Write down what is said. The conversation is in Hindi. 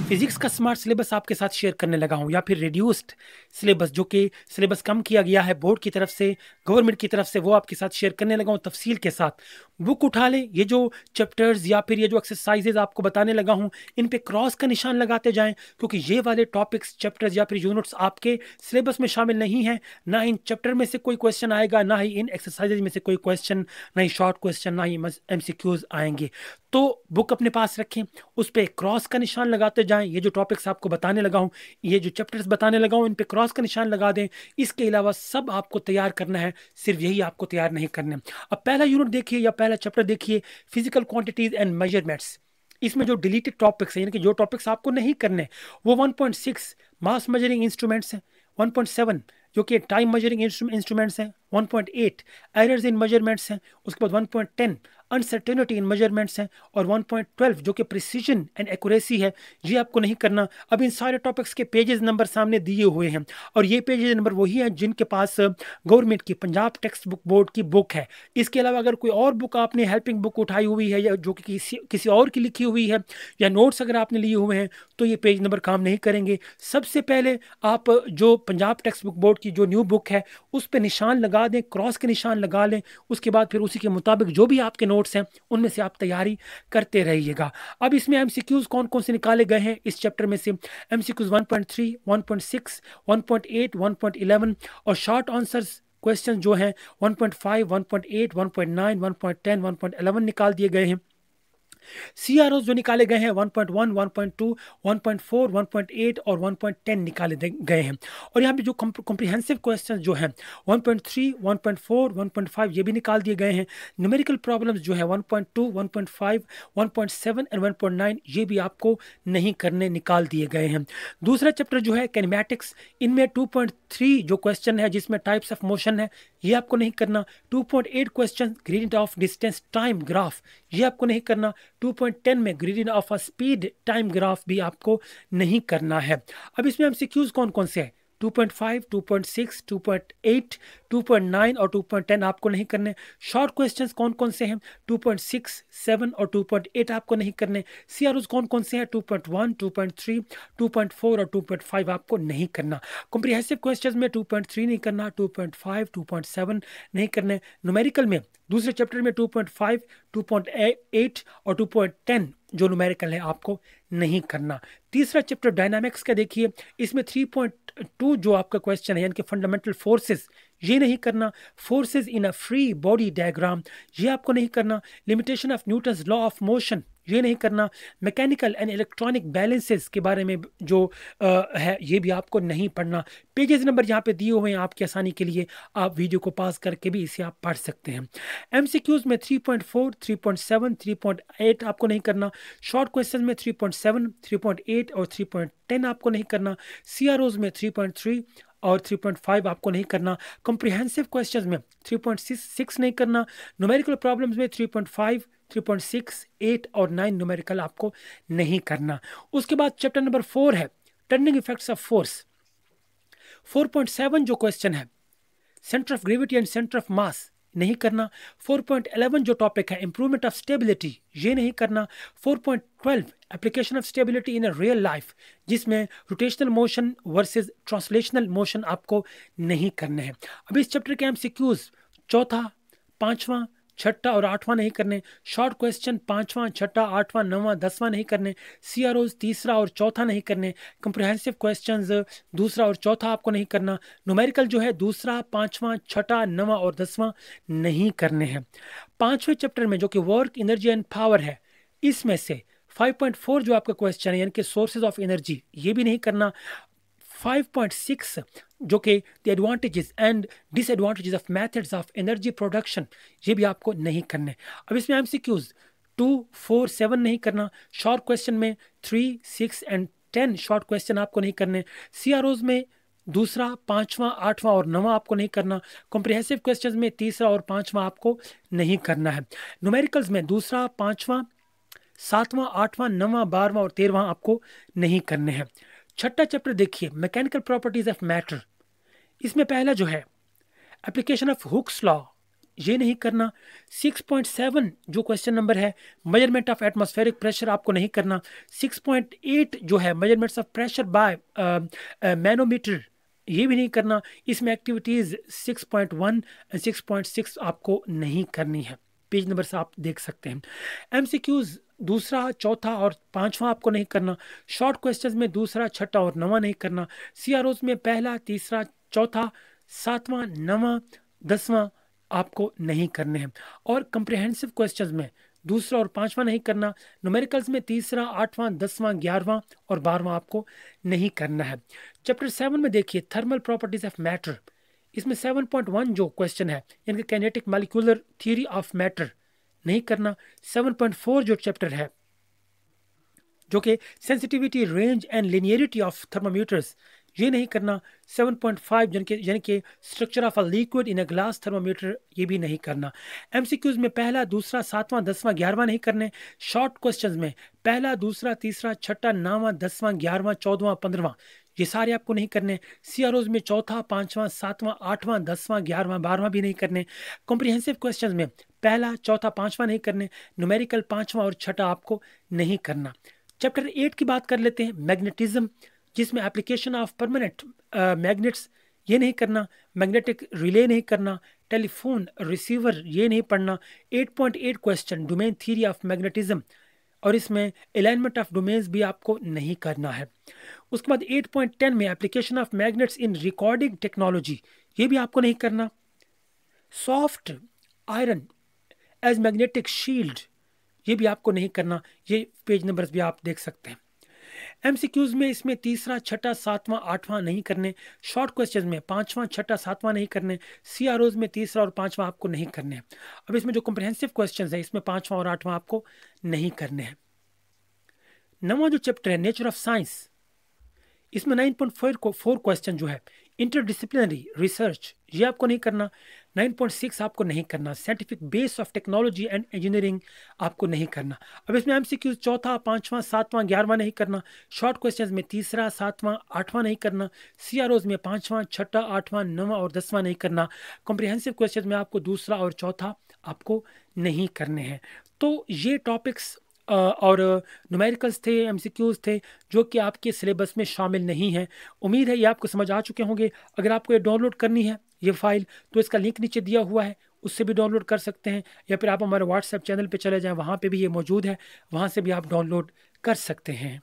फिजिक्स का स्मार्ट सिलेबस आपके साथ शेयर करने लगा हूं, या फिर रिड्यूस्ड सिलेबस, जो कि सिलेबस कम किया गया है बोर्ड की तरफ से, गवर्नमेंट की तरफ से, वो आपके साथ शेयर करने लगा हूं तफसील के साथ। बुक उठा लें, ये जो चैप्टर्स या फिर ये जो एक्सरसाइजेज आपको बताने लगा हूं, इन पे क्रॉस का निशान लगाते जाएं, क्योंकि ये वाले टॉपिक्स, चैप्टर्स या फिर यूनिट्स आपके सिलेबस में शामिल नहीं है। ना इन चैप्टर में से कोई क्वेश्चन आएगा, ना ही इन एक्सरसाइजेज में से कोई क्वेश्चन, ना ही शॉर्ट क्वेश्चन, ना ही MCQs आएंगे। तो बुक अपने पास रखें, उस पर क्रॉस का निशान लगाते जाएं। ये जो टॉपिक्स आपको बताने लगा हूं, ये जो चैप्टर्स बताने लगा हूं, इन पे क्रॉस का निशान लगा दें। इसके अलावा सब आपको तैयार करना है, सिर्फ यही आपको तैयार नहीं करना। अब पहला यूनिट देखिए या पहला चैप्टर देखिए, फिजिकल क्वांटिटीज एंड मेजरमेंट्स। इसमें जो डिलीटेड टॉपिक्स हैं, यानी कि जो टॉपिक्स आपको नहीं करने, वो 1.6 मास मेजरिंग इंस्ट्रूमेंट्स हैं, 1.7 जो कि टाइम मेजरिंग इंस्ट्रूमेंट्स हैं, 1.8 एरर्स इन मेजरमेंट्स हैं, उसके बाद 1.10 अनसर्टेनिटी इन मेजरमेंट्स हैं, और 1.12 जो कि प्रिसीजन एंड एक्यूरेसी है, ये आपको नहीं करना। अब इन सारे टॉपिक्स के पेजेस नंबर सामने दिए हुए हैं, और ये पेजेस नंबर वही हैं जिनके पास गवर्नमेंट की पंजाब टेक्स्ट बुक बोर्ड की बुक है। इसके अलावा अगर कोई और बुक आपने हेल्पिंग बुक उठाई हुई है, या जो कि किसी और की लिखी हुई है, या नोट्स अगर आपने लिए हुए हैं, तो ये पेज नंबर काम नहीं करेंगे। सबसे पहले आप जो पंजाब टेक्स्ट बुक बोर्ड की जो न्यू बुक है, उस पर निशान लगा दें, क्रॉस के निशान लगा लें। उसके बाद फिर उसी के मुताबिक जो भी आपके नोट्स हैं, उनमें से आप तैयारी करते रहिएगा। अब इसमें MCQs कौन कौन से निकाले गए हैं इस चैप्टर में से? MCQs 1.3, 1.6, 1.8, 1.11, और शॉर्ट आंसर्स क्वेश्चन जो हैं 1.5, 1.8, 1.9, 1.10, 1.11 निकाल दिए गए हैं। CROs जो निकाले गए हैं 1.1, 1.2, 1.4, 1.8 और 1.10 निकाले गए हैं। और यहाँ पे जो कॉम्प्रिहेंसिव क्वेश्चंस जो हैं 1.3, 1.4, 1.5 ये भी निकाल दिए गए हैं। न्यूमेरिकल प्रॉब्लम्स जो है 1.2, 1.5, 1.7 एंड 1.9 ये भी आपको नहीं करने, निकाल दिए गए हैं। दूसरा चैप्टर जो है कैनेमैटिक्स, इनमें 2.3 जो क्वेश्चन है जिसमें टाइप्स ऑफ मोशन है, ये आपको नहीं करना। 2.8 question gradient of distance time graph, ये आपको नहीं करना। 2.10 में gradient of a speed time graph भी आपको नहीं करना है। अब इसमें MCQs कौन कौन से हैं? 2.5, 2.6, 2.8, 2.9 और 2.10 आपको नहीं करने। शॉर्ट क्वेश्चंस कौन कौन से हैं? 2.6, 7 और 2.8 आपको नहीं करने। CROs कौन कौन से हैं? 2.1, 2.3, 2.4 और 2.5 आपको नहीं करना। कॉम्प्रिहेंसिव क्वेश्चंस में 2.3 नहीं करना, 2.5, 2.7 नहीं करने। न्यूमेरिकल में दूसरे चैप्टर में 2.5, 2.8 और 2.10 जो न्यूमेरिकल है आपको नहीं करना। तीसरा चैप्टर डायनामिक्स का देखिए, इसमें 3.2 जो आपका क्वेश्चन है, यानी कि फंडामेंटल फोर्सेस, ये नहीं करना। Forces in a free body diagram, ये आपको नहीं करना। Limitation of Newton's law of motion, ये नहीं करना। मैकेनिकल एंड इलेक्ट्रॉनिक बैलेंसेस के बारे में जो है, ये भी आपको नहीं पढ़ना। पेजेस नंबर यहाँ पे दिए हुए हैं आपकी आसानी के लिए, आप वीडियो को पास करके भी इसे आप पढ़ सकते हैं। MCQs में 3.4, 3.7, 3.8 आपको नहीं करना। शॉर्ट क्वेश्चन में 3.7, 3.8 और 3.10 आपको नहीं करना। CROs में 3.3 और 3.5 आपको नहीं करना। कॉम्प्रिहेंसिव क्वेश्चंस में 3.6 नहीं करना। न्यूमेरिकल प्रॉब्लम्स में 3.5, 3.6, 8 और 9 न्यूमेरिकल आपको नहीं करना। उसके बाद चैप्टर नंबर 4 है टर्निंग इफेक्ट्स ऑफ फोर्स। 4.7 जो क्वेश्चन है, centre of gravity and centre of mass, नहीं करना। 4.11 जो टॉपिक है इंप्रूवमेंट ऑफ स्टेबिलिटी, ये नहीं करना। 4.12 application of stability in a real life, जिसमें rotational motion versus translational motion आपको नहीं करने हैं। अब इस चैप्टर के MCQs चौथा, पांचवा, छठा और आठवां नहीं करने। शॉर्ट क्वेश्चन पांचवां, छठा, आठवां, नौवां, 10वां नहीं करने। CROs तीसरा और चौथा नहीं करने। कंप्रिहेंसिव क्वेश्चंस दूसरा और चौथा आपको नहीं करना। न्यूमेरिकल जो है दूसरा, पांचवां, छठा, नौवां और 10वां नहीं करने हैं। पांचवें चैप्टर में जो कि वर्क, एनर्जी एंड पावर है, इसमें से 5.4 जो आपका क्वेश्चन है, यानी कि सोर्सेज ऑफ एनर्जी, ये भी नहीं करना। 5.6 जो कि the advantages and disadvantages of methods of energy production, ये भी आपको नहीं करने। अब इसमें MCQs 2, 4, 7 नहीं करना। शॉर्ट क्वेश्चन में 3, 6 एंड 10 शॉर्ट क्वेश्चन आपको नहीं करने। CROs में दूसरा, पांचवा, आठवां और नौवां आपको नहीं करना। कॉम्प्रिहेंसिव क्वेश्चंस में तीसरा और पांचवा आपको नहीं करना है। न्यूमेरिकल्स में दूसरा, पांचवा, सातवां, आठवां, नौवां, 12वां और 13वां आपको नहीं करने हैं। छठा चैप्टर देखिए मैकेनिकल प्रॉपर्टीज ऑफ मैटर। इसमें पहला जो है एप्लीकेशन ऑफ हुक्स लॉ ये नहीं करना। 6.7 जो क्वेश्चन नंबर है, मेजरमेंट ऑफ एटमॉस्फेरिक प्रेशर आपको नहीं करना। 6.8 जो है measurements of pressure by manometer, ये भी नहीं करना। इसमें एक्टिविटीज़ 6.1 6.6 आपको नहीं करनी है। पेज नंबर से आप देख सकते हैं। एमसीक्यूज दूसरा, चौथा और पांचवा आपको नहीं करना। शॉर्ट क्वेश्चंस में दूसरा, छठा और नवा नहीं करना। सीआरओज में पहला, तीसरा, चौथा, सातवां, नवा, 10वां आपको नहीं करने हैं। और कंप्रिहेंसिव क्वेश्चंस में दूसरा और पांचवा नहीं करना। न्यूमेरिकल्स में तीसरा, 8वां, 10वां, 11वां और 12वां आपको नहीं करना है। चैप्टर 7 में देखिए थर्मल प्रॉपर्टीज ऑफ मैटर। इसमें 7.1 जो क्वेश्चन है यानी कि kinetic molecular theory of matter नहीं करना। 7.4 जो चैप्टर है जो कि sensitivity, range and linearity of thermometers, ये नहीं करना। 7.5 यानी कि structure of a liquid in a glass thermometer, ये भी नहीं करना। एमसीक्यूज में पहला, दूसरा, 7वां, 10वां, 11वां नहीं करने। शॉर्ट क्वेश्चंस में पहला, दूसरा, तीसरा, छठा, 9वां, 10वां, 11वां, 14वां, 15वां, ये सारे आपको नहीं करने। सीआरओज में चौथा, 5वां, 7वां, 8वां, 10वां, 11वां, 12वां भी नहीं करने। कॉम्प्रिहेंसिव क्वेश्चंस में पहला, चौथा, 5वां नहीं करने। न्यूमेरिकल 5वां और छठा आपको नहीं करना। चैप्टर 8 की बात कर लेते हैं, मैग्नेटिज्म, जिसमें एप्लीकेशन ऑफ परमानेंट मैग्नेट्स, ये नहीं करना। मैग्नेटिक रिले नहीं करना। टेलीफोन रिसीवर, ये नहीं पढ़ना। 8.8 question domain theory of magnetism, और इसमें अलाइनमेंट ऑफ डोमेन्स भी आपको नहीं करना है। उसके बाद 8.10 में application of magnets in recording technology, ये भी आपको नहीं करना। Soft iron as magnetic shield, ये भी आपको नहीं करना। ये पेज नंबर्स भी आप देख सकते हैं। एमसीक्यूज में इसमें तीसरा, छठा, 7वां, 8वां नहीं करने। शॉर्ट क्वेश्चन में 5वां, छठा, 7वां नहीं करने। सीआरओज में तीसरा और 5वां आपको नहीं करने हैं। अब इसमें जो कॉम्प्रिहेंसिव क्वेश्चन है इसमें 5वां और 8वां आपको नहीं करने हैं। 9वां जो चैप्टर है नेचर ऑफ साइंस, इसमें 9.4 क्वेश्चन जो है इंटरडिसिप्लिनरी रिसर्च, ये आपको नहीं करना। 9.6 आपको नहीं करना। Scientific base of technology and engineering आपको नहीं करना। अब इसमें एमसीक्यू चौथा, 5वां, 7वां, 11वां नहीं करना। शॉर्ट क्वेश्चंस में तीसरा, 7वां, 8वां नहीं करना। सीआरओज में 5वां, छठा, 8वां, 9वां और 10वां नहीं करना। कॉम्प्रिहेंसिव क्वेश्चंस में आपको दूसरा और चौथा आपको नहीं करने हैं। तो ये टॉपिक्स और न्यूमेरिकल्स थे, एमसीक्यूज थे, जो कि आपके सिलेबस में शामिल नहीं हैं। उम्मीद है ये आपको समझ आ चुके होंगे। अगर आपको ये डाउनलोड करनी है ये फाइल, तो इसका लिंक नीचे दिया हुआ है, उससे भी डाउनलोड कर सकते हैं, या फिर आप हमारे व्हाट्सएप चैनल पे चले जाएं, वहाँ पे भी ये मौजूद है, वहाँ से भी आप डाउनलोड कर सकते हैं।